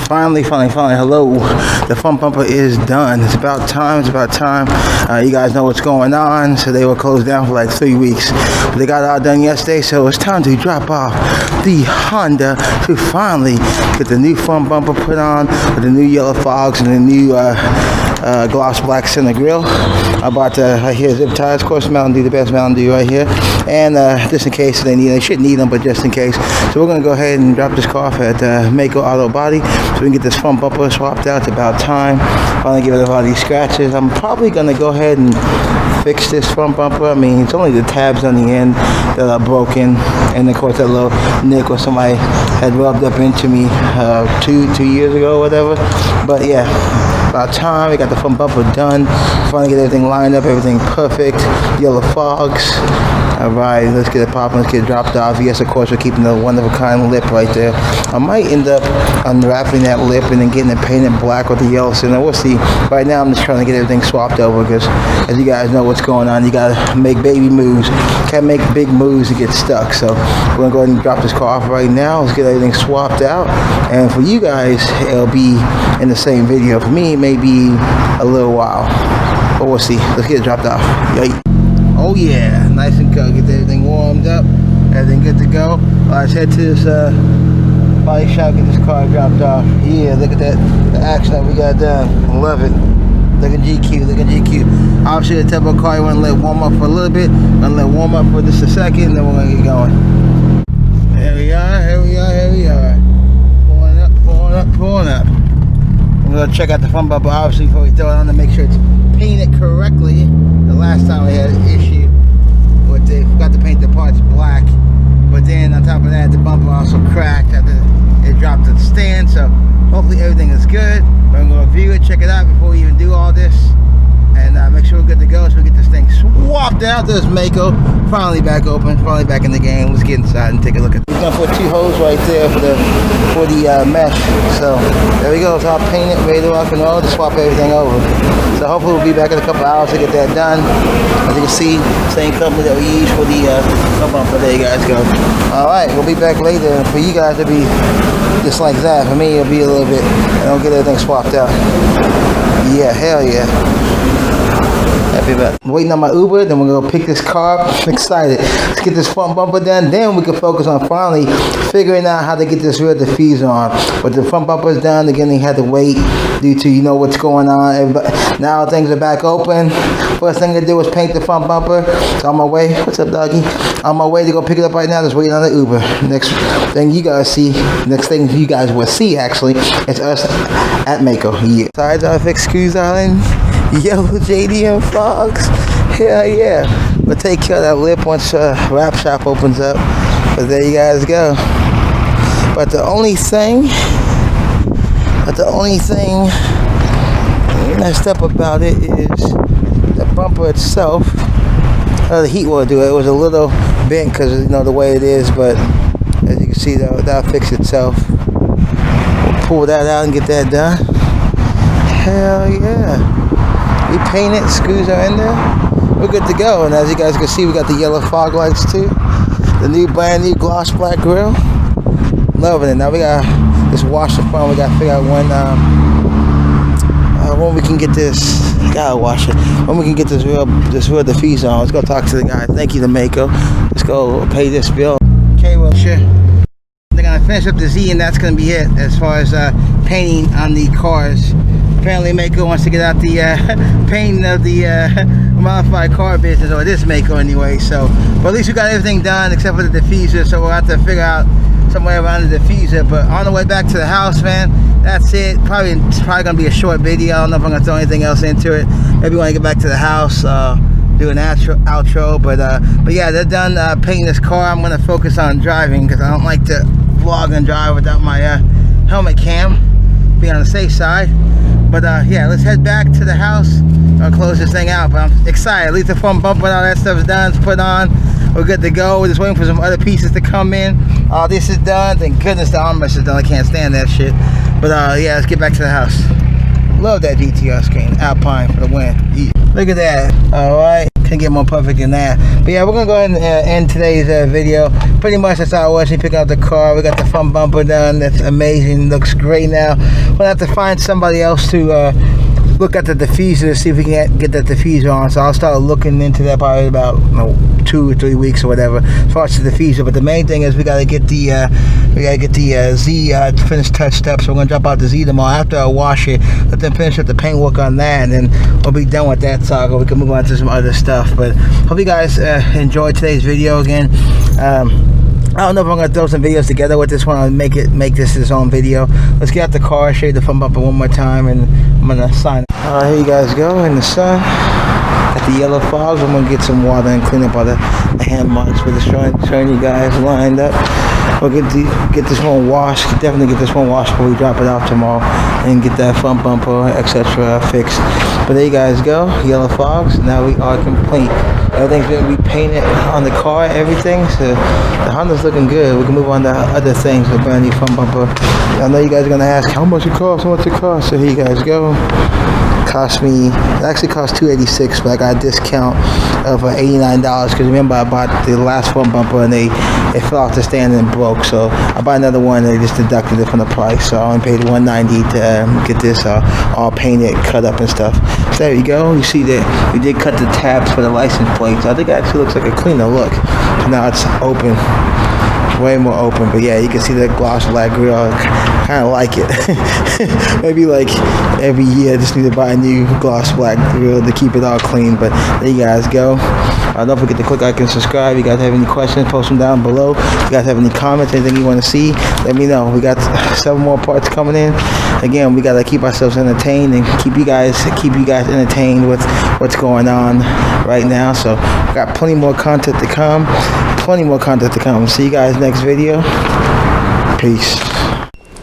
Finally, hello. The front bumper is done. It's about time. You guys know what's going on. So they were closed down for like 3 weeks. But they got it all done yesterday, so it's time to drop off the Honda to finally get the new front bumper put on with the new yellow fogs and the new gloss black center grille. I bought right here zip ties, of course, Mountain Dew, the best Mountain Dew right here. And just in case they shouldn't need them, but just in case. So we're going to go ahead and drop this car off at Mako Auto Body so we can get this front bumper swapped out. It's about time. Finally get rid of all these scratches. I'm probably going to go ahead and fix this front bumper. I mean, it's only the tabs on the end that are broken, and of course that little nick or somebody had rubbed up into me 2 years ago or whatever. But yeah, about time. We got the front bumper done. Finally get everything lined up, everything perfect. Yellow fogs. Alright, let's get it popping, let's get it dropped off. Yes, of course, we're keeping the one-of-a-kind lip right there. I might end up unwrapping that lip and then getting it painted black with the yellow center. We'll see. Right now, I'm just trying to get everything swapped over because, as you guys know what's going on, you gotta make baby moves. Can't make big moves to get stuck. So, we're gonna go ahead and drop this car off right now. Let's get everything swapped out. And for you guys, it'll be in the same video. For me, it may be a little while. But we'll see. Let's get it dropped off. Yay. Oh yeah, nice and cool. Get everything warmed up, everything good to go. Let's head to this body shop, get this car dropped off. Yeah, look at that, the action that we got done. Love it. Looking GQ. Obviously the turbo car, you want to let it warm up for a little bit. Gonna let it warm up for just a second, then we're gonna get going. Here we are. Pulling up. I'm gonna check out the front bumper obviously before we throw it on to make sure it's painted correctly. The last time we had an issue with they forgot to paint the parts black, but then on top of that the bumper also cracked after it dropped to the stand. So hopefully everything is good. We're gonna review it, check it out before we even do all this, and make sure we're good to go so we get this thing swapped out. There's Mako finally back open, finally back in the game. Let's get inside and take a look at it. We're gonna put 2 holes right there for the mesh. So there we go. It's all painted, ready to rock and roll to swap everything over. So hopefully we'll be back in a couple hours to get that done. As you can see, same company that we use for the front bumper. There you guys go. All right, we'll be back later. And for you guys, it'll be just like that. For me, it'll be a little bit, and I'll get everything swapped out. Yeah, hell yeah. Happy about it. I'm waiting on my Uber, then we're gonna pick this car. I'm excited. Let's get this front bumper done. Then we can focus on finally figuring out how to get this rear diffuser on. But the front bumper's done. Again, they had to wait due to what's going on. Everybody, now things are back open. First thing to do was paint the front bumper. So on my way. What's up, doggy? On my way to go pick it up right now. Just waiting on the Uber. Next thing you guys will see actually is us at Mako. Yeah. Sides are fixed, screws are in. Yellow JDM fogs. Hell yeah. We'll take care of that lip once wrap shop opens up. But there you guys go. But the only thing messed up about it is the bumper itself. The heat will do it. It was a little bent because the way it is, but as you can see that'll fix itself. We'll pull that out and get that done. Hell yeah. We painted, screws are in there. We're good to go. And as you guys can see, we got the yellow fog lights too. The brand new gloss black grille. Loving it. Now we gotta just wash the front. We gotta figure out when we can get this. Gotta wash it. When we can get this real diffuser on. Let's go talk to the guy. Thank you to Mako. Let's go pay this bill. Okay, well sure. They're gonna finish up the Z, and that's gonna be it as far as painting on the cars. Apparently Mako wants to get out the painting of the modified car business, or this Mako anyway. So, but at least we got everything done except for the diffuser. So we'll have to figure out some way around the diffuser. But on the way back to the house, man, that's it. It's probably gonna be a short video. I don't know if I'm gonna throw anything else into it. Maybe when I get back to the house, do an outro. But yeah, they're done painting this car. I'm gonna focus on driving because I don't like to vlog and drive without my helmet cam. Be on the safe side. But yeah, let's head back to the house. I'll close this thing out. But I'm excited. At least the front bumper and all that stuff's done. It's put on. We're good to go. We're just waiting for some other pieces to come in. All this is done. Thank goodness the armrest is done. I can't stand that shit. But yeah, let's get back to the house. Love that GTR screen. Alpine for the win. Yeah. Look at that. All right. Can't get more perfect than that. But yeah, we're gonna go ahead and end today's video. Pretty much that's how it was. We pick out the car. We got the front bumper done. That's amazing. Looks great now. We'll have to find somebody else to look at the diffuser to see if we can get that diffuser on. So I'll start looking into that probably about 2 or 3 weeks or whatever as far as the diffuser. But the main thing is we gotta get the Z finished touched up. So we're gonna drop out the Z tomorrow after I wash it. Let them finish up the paint work on that, and then we'll be done with that saga. We can move on to some other stuff. But hope you guys enjoyed today's video again. I don't know if I'm gonna throw some videos together with this one. I'll make this its own video. Let's get out the car, show you the front bumper one more time, and I'm gonna sign. Here you guys go in the sun. Got the yellow fogs. I'm gonna get some water and clean up all the hand marks for the showing you guys lined up. We'll get this one washed. Definitely get this one washed before we drop it off tomorrow, and get that front bumper, etc. fixed. But there you guys go. Yellow fogs. Now we are complete. Everything's been repainted on the car, everything. So the Honda's looking good. We can move on to other things. A brand new front bumper. I know you guys are gonna ask how much it costs. How much it costs? So here you guys go. It actually cost $286, but I got a discount of $89 because remember I bought the last front bumper and it fell off the stand and broke. So I bought another one and they just deducted it from the price. So I only paid $190 to get this all painted, cut up and stuff. So there you go. You see that we did cut the tabs for the license plates. I think it actually looks like a cleaner look. So now it's open. Way more open, but yeah, you can see the gloss black grill. I kind of like it. Maybe like every year I just need to buy a new gloss black grill to keep it all clean. But there you guys go. Don't forget to click like and subscribe. If you guys have any questions, post them down below. If you guys have any comments, anything you want to see, let me know. We got 7 more parts coming in. Again, we gotta keep ourselves entertained and keep you guys entertained with what's going on right now. So we got plenty more content to come. See you guys next video. Peace.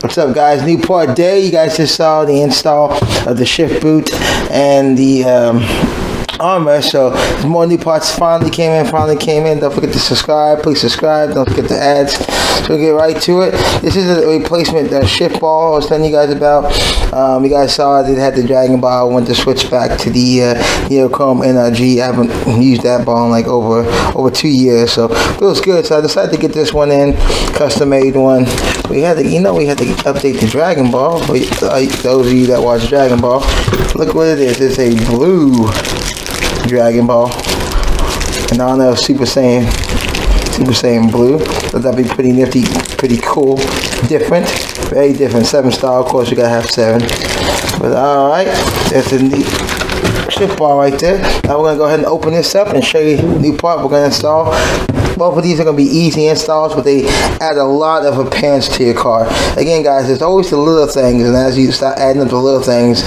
What's up, guys? New part day. You guys just saw the install of the shift boot and the armor. So more new parts finally came in. Don't forget to subscribe. Please subscribe. Don't forget the ads. So we'll get right to it. This is a replacement shift ball I was telling you guys about. You guys saw it had the Dragon Ball. I went to switch back to the Neochrome NRG. I haven't used that ball in like over 2 years, so it feels good. So I decided to get this one in, custom made one. We had to update the Dragon Ball. For those of you that watch Dragon Ball, look what it is. It's a blue Dragon Ball, and I don't know, Super Saiyan blue. So that'd be pretty nifty, pretty cool, different, very different. 7-star, of course, you gotta have 7. But all right, that's a neat shift bar right there. Now we're gonna go ahead and open this up and show you the new part we're gonna install. Both of these are going to be easy installs, but they add a lot of appearance to your car. Again, guys, there's always the little things, and as you start adding up the little things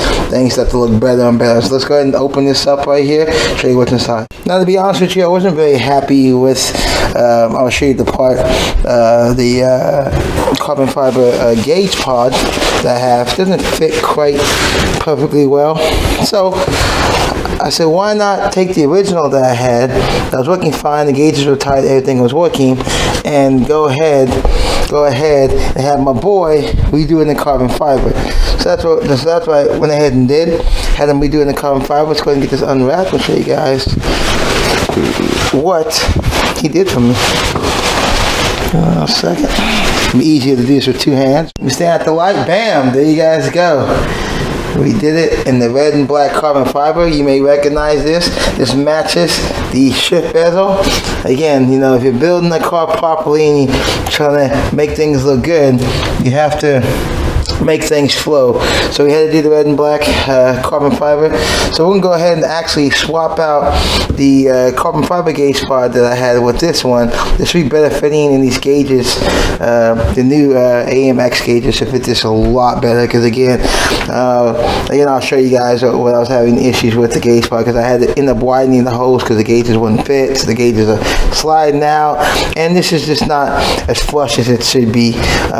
start to look better and better. So let's go ahead and open this up right here, show you what's inside. Now, to be honest with you, I wasn't very happy with, I'll show you the part, the carbon fiber gauge pod that I have. Doesn't fit quite perfectly well. So I said, why not take the original that I had, that was working fine, the gauges were tight, everything was working, and go ahead and have my boy redo it in the carbon fiber. So that's what I went ahead and did. Had him redo it in the carbon fiber. Let's go ahead and get this unwrapped and show you guys what he did for me. A second. It'll be easier to do this with 2 hands. We stand at the light, bam, there you guys go. We did it in the red and black carbon fiber. You may recognize this. This matches the shift bezel. Again, you know, if you're building a car properly and you're trying to make things look good, you have to make things flow. So we had to do the red and black carbon fiber. So we're going to go ahead and actually swap out the carbon fiber gauge pod that I had with this one. This should be better fitting in these gauges. The new AMX gauges should fit this a lot better, because again, I'll show you guys what I was having issues with the gauge pod, because I had to end up widening the holes because the gauges wouldn't fit. So the gauges are sliding out, and this is just not as flush as it should be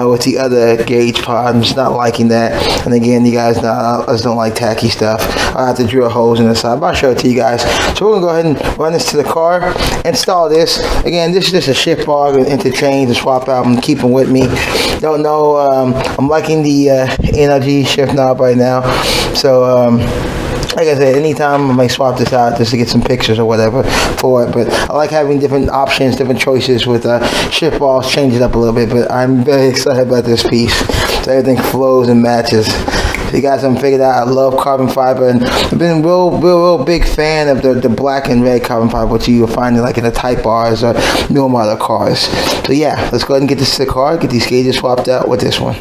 with the other gauge pod. I'm just not liking that. And again, you guys know I just don't like tacky stuff. I have to drill holes in the side, but I'll show it to you guys. So we're gonna go ahead and run this to the car, install this. Again, this is just a shift bar, interchange and swap out and keep them with me. Don't know, I'm liking the NRG shift knob right now. So like I said, anytime I may swap this out just to get some pictures or whatever for it. But I like having different options, different choices with shift balls, change it up a little bit. But I'm very excited about this piece. So everything flows and matches. If you guys haven't figured out, I love carbon fiber, and I've been a real big fan of the black and red carbon fiber, which you'll find like in the Type R's or newer model cars. So yeah, let's go ahead and get this to the car, get these gauges swapped out with this one.